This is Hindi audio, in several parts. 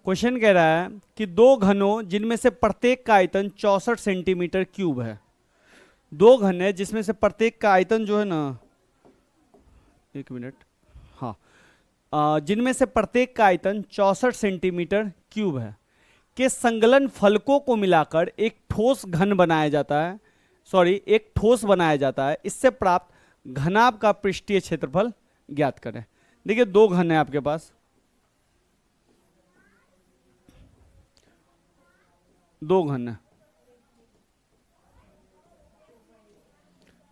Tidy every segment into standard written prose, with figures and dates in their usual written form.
क्वेश्चन कह रहा है कि दो घनों जिनमें से प्रत्येक का आयतन 64 सेंटीमीटर क्यूब है। दो घन है जिसमें से प्रत्येक का आयतन जो है ना, एक मिनट, हाँ, जिनमें से प्रत्येक का आयतन 64 सेंटीमीटर क्यूब है के संकलन फलकों को मिलाकर एक ठोस घन बनाया जाता है, एक ठोस बनाया जाता है। इससे प्राप्त घनाभ का पृष्ठीय क्षेत्रफल ज्ञात करें। देखिए दो घन है आपके पास, दो घन है,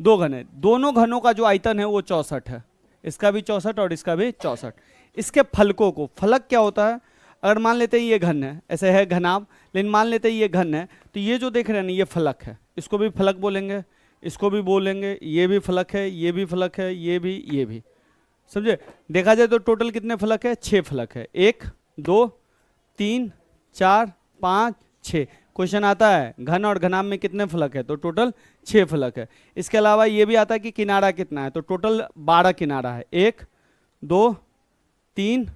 दो घन है, दोनों घनों का जो आयतन है वो 64 है, इसका भी 64 और इसका भी 64। इसके फलकों को, फलक क्या होता है, अगर मान लेते हैं ये घन है, ऐसे है घनाभ, लेकिन मान लेते हैं ये घन है, तो ये जो देख रहे हैं ना ये फलक है, इसको भी फलक बोलेंगे, इसको भी बोलेंगे, ये भी फलक है, ये भी फलक है, ये भी, समझे। देखा जाए तो टोटल कितने फलक है, 6 फलक है, 1 2 3 4 5 6। क्वेश्चन आता है घन और घनाभ में कितने फलक है, तो टोटल 6 फलक है। इसके अलावा ये भी आता है कि किनारा कितना है, तो टोटल 12 किनारा है, 1 2 3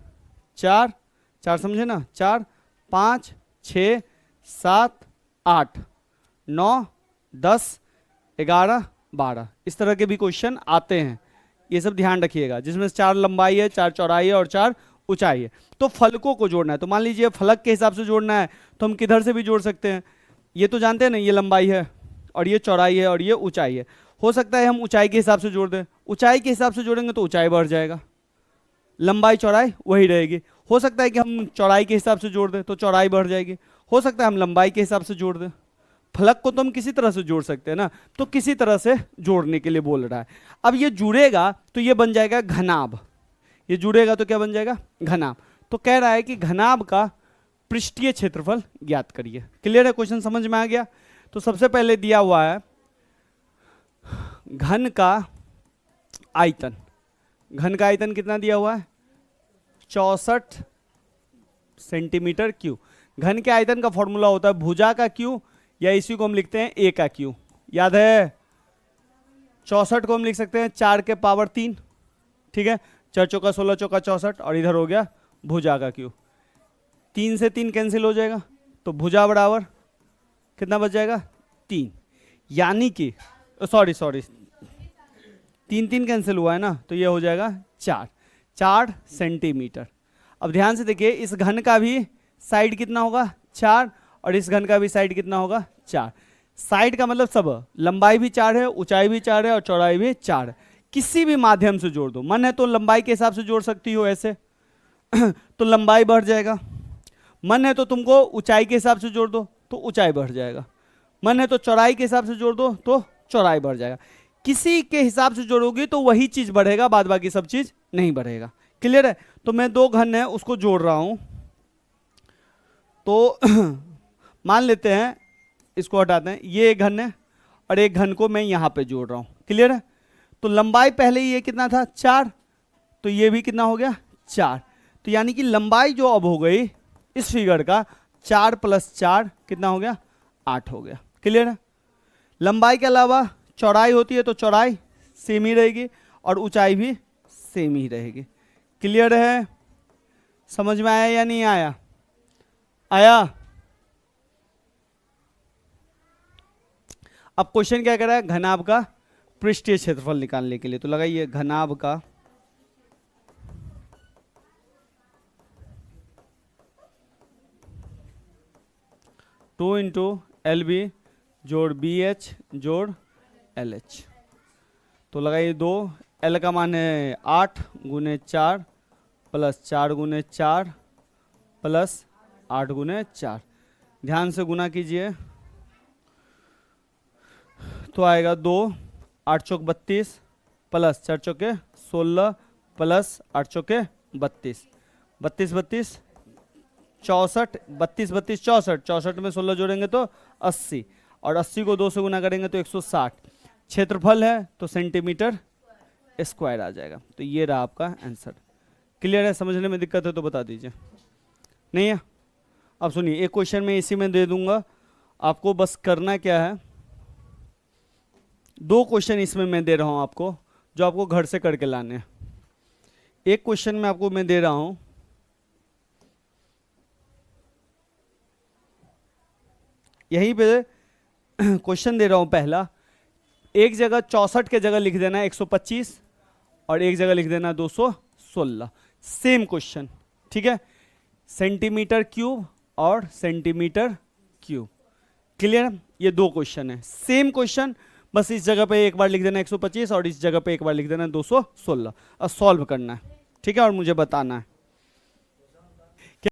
4 4, समझे ना, 4 5 6 7 8 9 10 11 12, इस तरह के भी क्वेश्चन आते हैं, ये सब ध्यान रखिएगा, जिसमें 4 लंबाई है, 4 चौड़ाई है और 4 ऊंचाई है। तो फलकों को जोड़ना है, तो मान लीजिए फलक के हिसाब से जोड़ना है तो हम किधर से भी जोड़ सकते हैं। ये तो जानते हैं ना, ये लंबाई है और ये चौड़ाई है और ये ऊंचाई है। हो सकता है हम ऊंचाई के हिसाब से जोड़ दें, ऊंचाई के हिसाब से जोड़ेंगे तो ऊंचाई बढ़ जाएगा, लंबाई चौड़ाई वही रहेगी। हो सकता है कि हम चौड़ाई के हिसाब से जोड़ दें तो चौड़ाई बढ़ जाएगी, हो सकता है हम लंबाई के हिसाब से जोड़ दें। फलक को तो हम किसी तरह से जोड़ सकते हैं ना, तो किसी तरह से जोड़ने के लिए बोल रहा है। अब ये जुड़ेगा तो ये बन जाएगा घनाभ, ये जुड़ेगा तो क्या बन जाएगा, घनाभ। तो कह रहा है कि घनाभ का पृष्ठीय क्षेत्रफल ज्ञात करिए। क्लियर है, क्वेश्चन समझ में आ गया। तो सबसे पहले दिया हुआ है घन का आयतन, घन का आयतन कितना दिया हुआ है, 64 सेंटीमीटर क्यूब। घन के आयतन का फॉर्मूला होता है भुजा का क्यू, या इसी को हम लिखते हैं ए का क्यू, याद है। 64 को हम लिख सकते हैं 4 के पावर 3, ठीक है, 4 चौका 16 चौका 64, और इधर हो गया भुजा का क्यू। 3 से 3 कैंसिल हो जाएगा, तो भुजा बराबर कितना बच जाएगा, 3, यानी कि सॉरी 3 3 कैंसिल हुआ है ना, तो ये हो जाएगा 4 सेंटीमीटर। अब ध्यान से देखिए, इस घन का भी साइड कितना होगा, 4, और इस घन का भी साइड कितना होगा, 4। साइड का मतलब सब, लंबाई भी 4 है, ऊंचाई भी 4 है और चौड़ाई भी 4 है। किसी भी माध्यम से जोड़ दो, मन है तो लंबाई के हिसाब से जोड़ सकती हो ऐसे तो लंबाई बढ़ जाएगा, मन है तो तुमको ऊंचाई के हिसाब से जोड़ दो तो ऊंचाई बढ़ जाएगा, मन है तो चौड़ाई के हिसाब से जोड़ दो तो चौड़ाई बढ़ जाएगा। किसी के हिसाब से जोड़ोगी तो वही चीज बढ़ेगा, बाद बाकी सब चीज नहीं बढ़ेगा। क्लियर है। तो मैं दो घन है उसको जोड़ रहा हूं, तो मान लेते हैं, इसको हटाते हैं, ये एक घन है और एक घन को मैं यहां पे जोड़ रहा हूं। क्लियर है। तो लंबाई पहले ये कितना था, 4, तो ये भी कितना हो गया, 4। तो यानी कि लंबाई जो अब हो गई इस फिगर का 4 + 4 कितना हो गया, 8 हो गया। क्लियर है। लंबाई के अलावा चौड़ाई होती है तो चौड़ाई सेम ही रहेगी और ऊंचाई भी सेम ही रहेगी। क्लियर है, समझ में आया या नहीं आया, आया। अब क्वेश्चन क्या कर रहा है, घनाभ का पृष्ठीय क्षेत्रफल निकालने के लिए। तो लगाइए घनाभ का टू इंटू LB जोड़ BH जोड़ LH। तो लगाइए 2, L का मान है 8 × 4 + 4 × 4 + 8 × 4। ध्यान से गुना कीजिए तो आएगा 2 8 चौक 32 + 4 चौके 16 + 8 चौके 32 32 32 64 32 32 64 64 में 16 जोड़ेंगे तो 80 और 80 को 2 से गुना करेंगे तो 160। क्षेत्रफल है तो सेंटीमीटर स्क्वायर आ जाएगा। तो ये रहा आपका आंसर। क्लियर है, समझने में दिक्कत है तो बता दीजिए, नहीं है। अब सुनिए, एक क्वेश्चन में इसी में दे दूंगा आपको, बस करना क्या है, 2 क्वेश्चन इसमें मैं दे रहा हूं आपको जो आपको घर से करके लाने हैं। एक क्वेश्चन में आपको मैं दे रहा हूं यहीं पे क्वेश्चन दे रहा हूं पहला, एक जगह 64 के जगह लिख देना 125 और एक जगह लिख देना 216, सेम क्वेश्चन, ठीक है, सेंटीमीटर क्यूब और सेंटीमीटर क्यूब, क्लियर। ये दो क्वेश्चन है, सेम क्वेश्चन, बस इस जगह पे एक बार लिख देना 125 और इस जगह पे एक बार लिख देना 216 और सॉल्व करना है, ठीक है, और मुझे बताना है।